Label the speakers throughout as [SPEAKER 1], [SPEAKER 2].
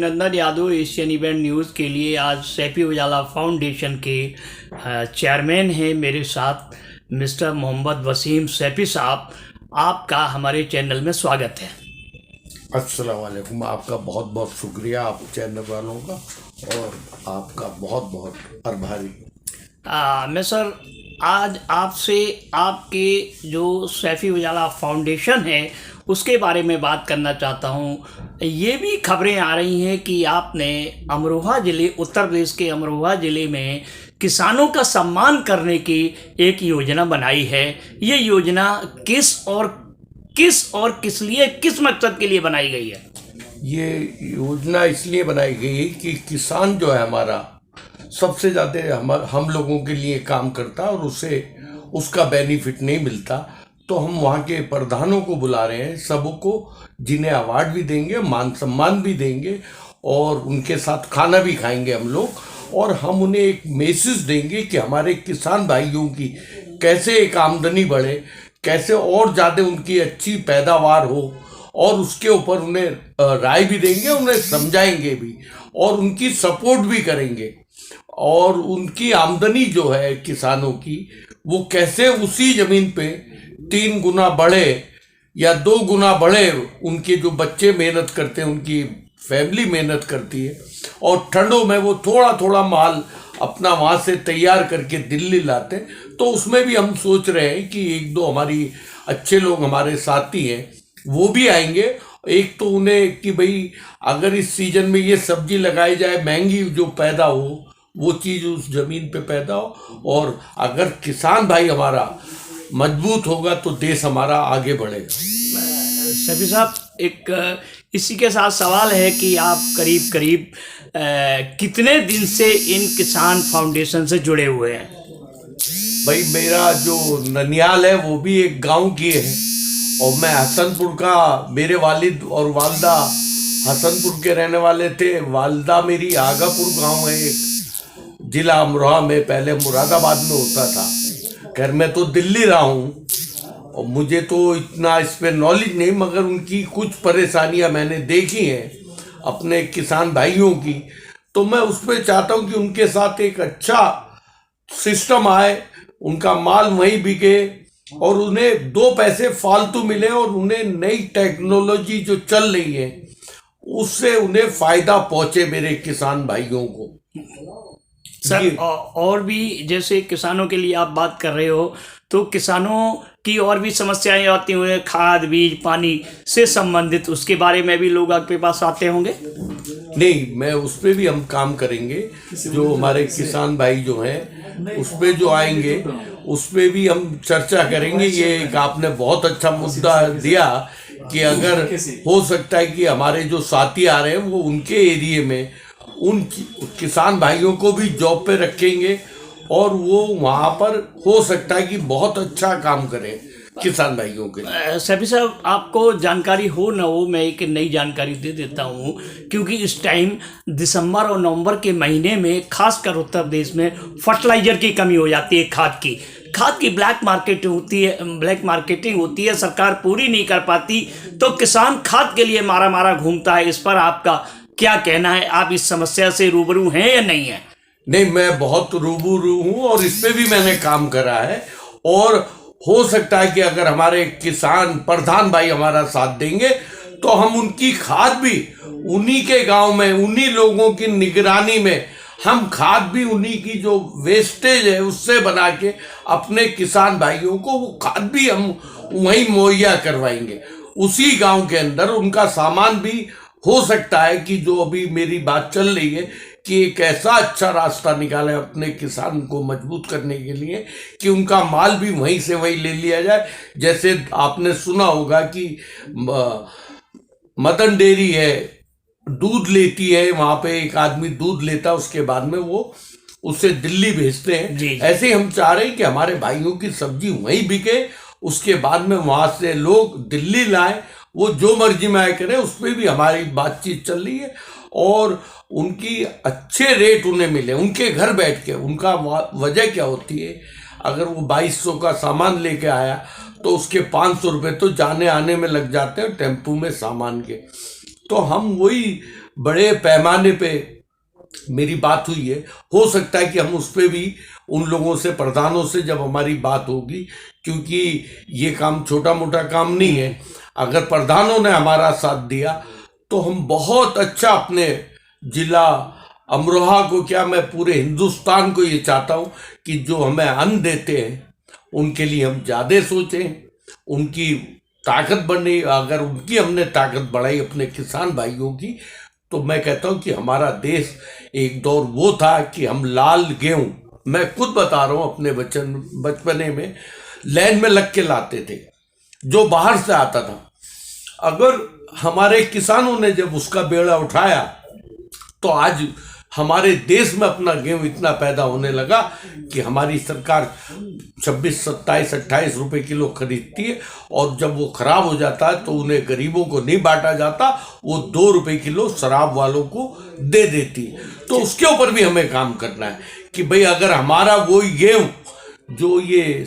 [SPEAKER 1] अभिनंदन Yadav Asian event news के लिए। आज सैफी उजाला फाउंडेशन के चेयरमैन हैं मेरे साथ मिस्टर मोहम्मद वसीम सैफी साहब। आपका हमारे चैनल में स्वागत है।
[SPEAKER 2] अस्सलाम वालेकुम। आपका बहुत बहुत शुक्रिया, आप चैनल वालों का, और आपका बहुत बहुत आभारी।
[SPEAKER 1] मैं सर आज आपसे आपके जो सैफी उजाला फाउंडेशन है उसके बारे में बात करना चाहता हूँ। ये भी खबरें आ रही हैं कि आपने अमरोहा ज़िले, उत्तर प्रदेश के अमरोहा ज़िले में किसानों का सम्मान करने की एक योजना बनाई है। ये योजना किस और किस लिए, किस मकसद के लिए बनाई गई है?
[SPEAKER 2] ये योजना इसलिए बनाई गई है कि किसान जो है हमारा सबसे ज़्यादा हम लोगों के लिए काम करता है और उसे उसका बेनिफिट नहीं मिलता। तो हम वहाँ के प्रधानों को बुला रहे हैं, सबको, जिन्हें अवार्ड भी देंगे, मान सम्मान भी देंगे और उनके साथ खाना भी खाएंगे हम लोग। और हम उन्हें एक मैसेज देंगे कि हमारे किसान भाइयों की कैसे एक आमदनी बढ़े, कैसे और ज़्यादा उनकी अच्छी पैदावार हो, और उसके ऊपर उन्हें राय भी देंगे, उन्हें समझाएंगे भी और उनकी सपोर्ट भी करेंगे। और उनकी आमदनी जो है किसानों की, वो कैसे उसी ज़मीन पे 3 गुना बढ़े या 2 गुना बढ़े। उनके जो बच्चे मेहनत करते हैं, उनकी फैमिली मेहनत करती है, और ठंडों में वो थोड़ा थोड़ा माल अपना वहाँ से तैयार करके दिल्ली लाते हैं। तो उसमें भी हम सोच रहे हैं कि 1-2 हमारी अच्छे लोग हमारे साथी हैं, वो भी आएंगे। एक तो उन्हें कि भाई अगर इस सीजन में ये सब्जी लगाई जाए, महंगी जो पैदा हो वो चीज़ उस ज़मीन पे पैदा हो, और अगर किसान भाई हमारा मजबूत होगा तो देश हमारा आगे बढ़ेगा।
[SPEAKER 1] सैफी साहब, एक इसी के साथ सवाल है कि आप करीब कितने दिन से इन किसान फाउंडेशन से जुड़े हुए हैं?
[SPEAKER 2] भाई मेरा जो ननियाल है वो भी एक गांव की है, और मैं हसनपुर का, मेरे वालिद और वालदा हसनपुर के रहने वाले थे। वालदा मेरी आगापुर गांव है, एक जिला अमरोहा में, पहले मुरादाबाद में होता था। खैर मैं तो दिल्ली रहा हूँ और मुझे तो इतना इस पर नॉलेज नहीं, मगर उनकी कुछ परेशानियाँ मैंने देखी हैं अपने किसान भाइयों की। तो मैं उस पर चाहता हूँ कि उनके साथ एक अच्छा सिस्टम आए, उनका माल वहीं बिके और उन्हें 2 पैसे फालतू मिले, और उन्हें नई टेक्नोलॉजी जो चल रही है उससे उन्हें फायदा पहुंचे मेरे किसान भाइयों को।
[SPEAKER 1] सर, और भी जैसे किसानों के लिए आप बात कर रहे हो, तो किसानों की और भी समस्याएं आती हुए, खाद, बीज, पानी से संबंधित, उसके बारे में भी लोग आपके पास आते होंगे?
[SPEAKER 2] नहीं, मैं उस पर भी हम काम करेंगे। जो हमारे किसान भाई जो हैं उस पर जो आएंगे उस पर भी हम चर्चा करेंगे। ये एक आपने बहुत अच्छा मुद्दा दिया कि अगर हो सकता है कि हमारे जो साथी आ रहे हैं वो उनके एरिए में उन किसान भाइयों को भी जॉब पे रखेंगे, और वो वहाँ पर हो सकता है कि बहुत अच्छा काम करें किसान भाइयों के लिए।
[SPEAKER 1] सैफी साहब, आपको जानकारी हो ना हो, मैं एक नई जानकारी दे देता हूँ, क्योंकि इस टाइम दिसंबर और नवंबर के महीने में खासकर उत्तर प्रदेश में फर्टिलाइजर की कमी हो जाती है। खाद की ब्लैक मार्केटिंग होती है, सरकार पूरी नहीं कर पाती, तो किसान खाद के लिए मारा घूमता है। इस पर आपका क्या कहना है? आप इस समस्या से रूबरू हैं या नहीं है?
[SPEAKER 2] नहीं, मैं बहुत रूबरू हूँ और इस पे भी मैंने काम करा है, और हो सकता है कि अगर हमारे किसान प्रधान भाई हमारा साथ देंगे तो हम उनकी खाद भी उन्हीं के गांव में, उन्हीं लोगों की निगरानी में, हम खाद भी उन्हीं की जो वेस्टेज है उससे बना के अपने किसान भाइयों को वो खाद भी हम वहीं मुहैया करवाएंगे उसी गांव के अंदर। उनका सामान भी हो सकता है कि जो अभी मेरी बात चल रही है कि एक ऐसा अच्छा रास्ता निकाले अपने किसान को मजबूत करने के लिए कि उनका माल भी वहीं से वहीं ले लिया जाए। जैसे आपने सुना होगा कि मदन डेयरी है, दूध लेती है, वहाँ पे एक आदमी दूध लेता है, उसके बाद में वो उसे दिल्ली भेजते हैं। ऐसे हम चाह रहे हैं कि हमारे भाइयों की सब्जी वहीं बिके, उसके बाद में वहाँ से लोग दिल्ली लाएं, वो जो मर्जी में आए करें। उस पर भी हमारी बातचीत चल रही है, और उनकी अच्छे रेट उन्हें मिले उनके घर बैठ के। उनका वजह क्या होती है, अगर वो 2200 का सामान लेके आया तो उसके 500 रुपये तो जाने आने में लग जाते हैं टेम्पू में सामान के। तो हम वही बड़े पैमाने पे मेरी बात हुई है। हो सकता है कि हम उस पर भी उन लोगों से, प्रधानों से जब हमारी बात होगी, क्योंकि ये काम छोटा मोटा काम नहीं है, अगर प्रधानों ने हमारा साथ दिया तो हम बहुत अच्छा अपने जिला अमरोहा को, क्या मैं पूरे हिंदुस्तान को ये चाहता हूँ कि जो हमें अन्न देते हैं उनके लिए हम ज़्यादा सोचें, उनकी ताकत बढ़े। अगर उनकी हमने ताकत बढ़ाई अपने किसान भाइयों की, तो मैं कहता हूँ कि हमारा देश, एक दौर वो था कि हम लाल गेहूं, मैं खुद बता रहा हूँ, अपने बचपने में लाइन में लग के लाते थे जो बाहर से आता था। अगर हमारे किसानों ने जब उसका बेड़ा उठाया तो आज हमारे देश में अपना गेहूं इतना पैदा होने लगा कि हमारी सरकार 26, 27, 28 रुपए किलो खरीदती है, और जब वो खराब हो जाता है तो उन्हें गरीबों को नहीं बांटा जाता, वो 2 रुपए किलो शराब वालों को दे देती है। तो उसके ऊपर भी हमें काम करना है कि भाई अगर हमारा वही गेहूं जो ये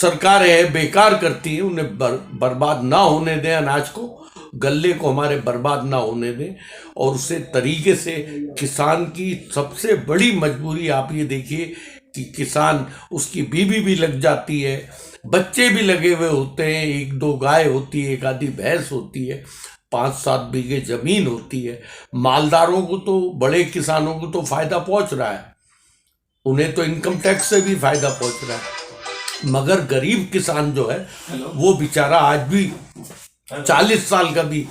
[SPEAKER 2] सरकार है बेकार करती है, उन्हें बर्बाद ना होने दें, अनाज को, गल्ले को हमारे बर्बाद ना होने दें, और उसे तरीके से किसान की सबसे बड़ी मजबूरी आप ये देखिए कि किसान, उसकी बीवी भी लग जाती है, बच्चे भी लगे हुए होते हैं, 1-2 गाय होती है, 1 आधी भैंस होती है, 5-7 बीघे जमीन होती है। मालदारों को तो, बड़े किसानों को तो फायदा पहुंच रहा है, उन्हें तो इनकम टैक्स से भी फायदा पहुंच रहा है, मगर गरीब किसान जो है वो बेचारा आज भी 40 साल का भी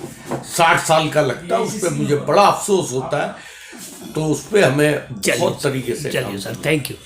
[SPEAKER 2] 60 साल का लगता है, उस पर मुझे बड़ा अफसोस होता है। तो उस पर हमें बहुत तरीके से,
[SPEAKER 1] चलिए सर, थैंक यू।